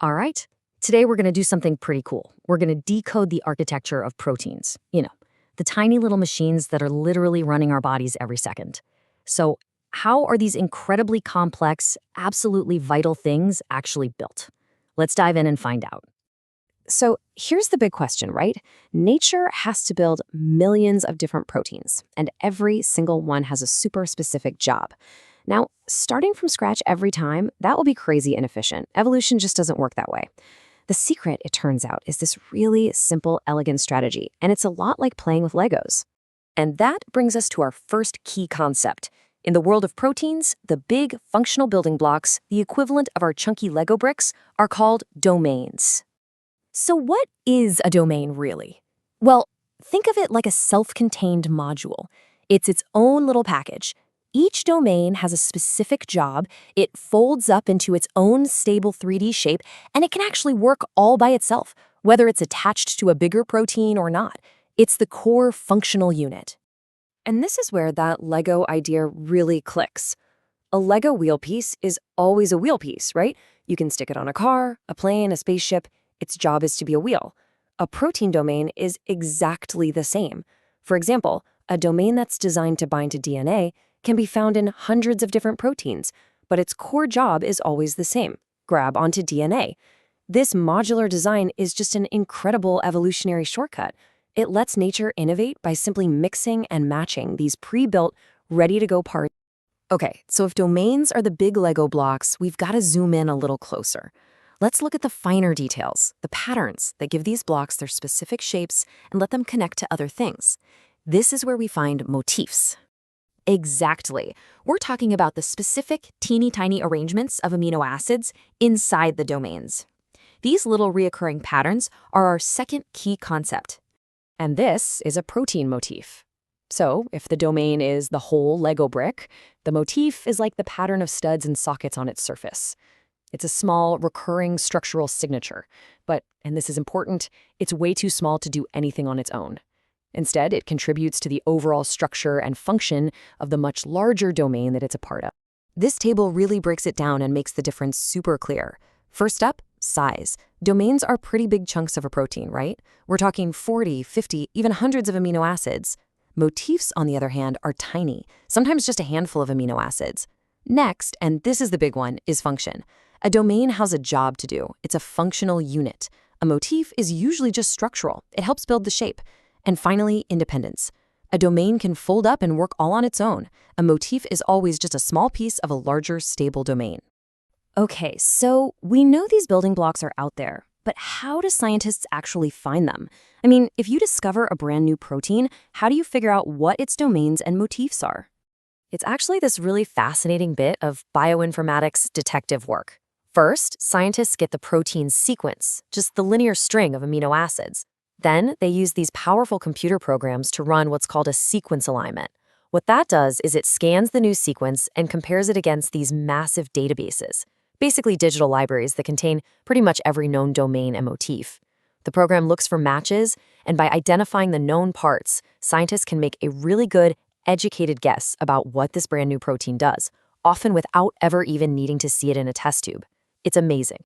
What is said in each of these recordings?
All right. Today we're going to do something pretty cool. We're going to decode the architecture of proteins. The tiny little machines that are literally running our bodies every second. So, how are these incredibly complex, absolutely vital things actually built? Let's dive in and find out. So here's the big question, right? Nature has to build millions of different proteins, and every single one has a super specific job. Now, starting from scratch every time, that will be crazy inefficient. Evolution just doesn't work that way. The secret, it turns out, is this really simple, elegant strategy, and it's a lot like playing with Legos. And that brings us to our first key concept. In the world of proteins, the big functional building blocks, the equivalent of our chunky Lego bricks, are called domains. So what is a domain really? Well, think of it like a self-contained module. It's its own little package. Each domain has a specific job, it folds up into its own stable 3D shape, and it can actually work all by itself, whether it's attached to a bigger protein or not. It's the core functional unit. And this is where that Lego idea really clicks. A Lego wheel piece is always a wheel piece, right? You can stick it on a car, a plane, a spaceship. Its job is to be a wheel. A protein domain is exactly the same. For example, a domain that's designed to bind to DNA can be found in hundreds of different proteins, but its core job is always the same: grab onto DNA. This modular design is just an incredible evolutionary shortcut. It lets nature innovate by simply mixing and matching these pre-built, ready-to-go parts. Okay, so if domains are the big Lego blocks, we've got to zoom in a little closer. Let's look at the finer details, the patterns that give these blocks their specific shapes and let them connect to other things. This is where we find motifs. Exactly. We're talking about the specific, teeny tiny arrangements of amino acids inside the domains. These little reoccurring patterns are our second key concept. And this is a protein motif. So if the domain is the whole Lego brick, the motif is like the pattern of studs and sockets on its surface. It's a small, recurring structural signature, but, and this is important, it's way too small to do anything on its own. Instead, it contributes to the overall structure and function of the much larger domain that it's a part of. This table really breaks it down and makes the difference super clear. First up, size. Domains are pretty big chunks of a protein, right? We're talking 40, 50, even hundreds of amino acids. Motifs, on the other hand, are tiny, sometimes just a handful of amino acids. Next, and this is the big one, is function. A domain has a job to do. It's a functional unit. A motif is usually just structural. It helps build the shape. And finally, independence. A domain can fold up and work all on its own. A motif is always just a small piece of a larger, stable domain. Okay, so we know these building blocks are out there, but how do scientists actually find them? I mean, if you discover a brand new protein, how do you figure out what its domains and motifs are? It's actually this really fascinating bit of bioinformatics detective work. First, scientists get the protein's sequence, just the linear string of amino acids. Then, they use these powerful computer programs to run what's called a sequence alignment. What that does is it scans the new sequence and compares it against these massive databases, basically digital libraries that contain pretty much every known domain and motif. The program looks for matches, and by identifying the known parts, scientists can make a really good, educated guess about what this brand new protein does, often without ever even needing to see it in a test tube. It's amazing.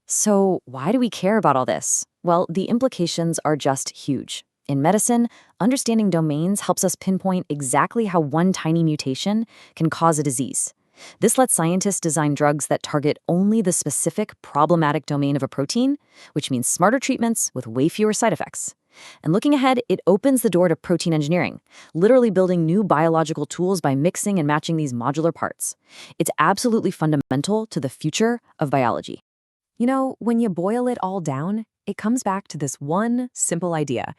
So why do we care about all this? Well, the implications are just huge. In medicine, understanding domains helps us pinpoint exactly how one tiny mutation can cause a disease. This lets scientists design drugs that target only the specific problematic domain of a protein, which means smarter treatments with way fewer side effects. And looking ahead, it opens the door to protein engineering, literally building new biological tools by mixing and matching these modular parts. It's absolutely fundamental to the future of biology. When you boil it all down, it comes back to this one simple idea.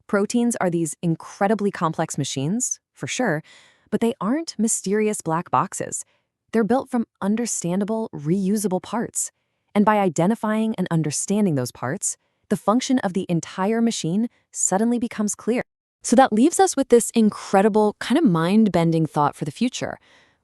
Proteins are these incredibly complex machines, for sure, but they aren't mysterious black boxes. They're built from understandable, reusable parts. And by identifying and understanding those parts, the function of the entire machine suddenly becomes clear. So that leaves us with this incredible, kind of mind-bending thought for the future.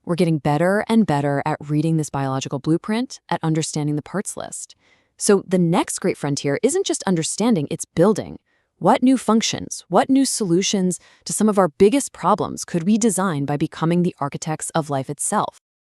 We're getting better and better at reading this biological blueprint, at understanding the parts list. So the next great frontier isn't just understanding, it's building. What new functions, what new solutions to some of our biggest problems could we design by becoming the architects of life itself?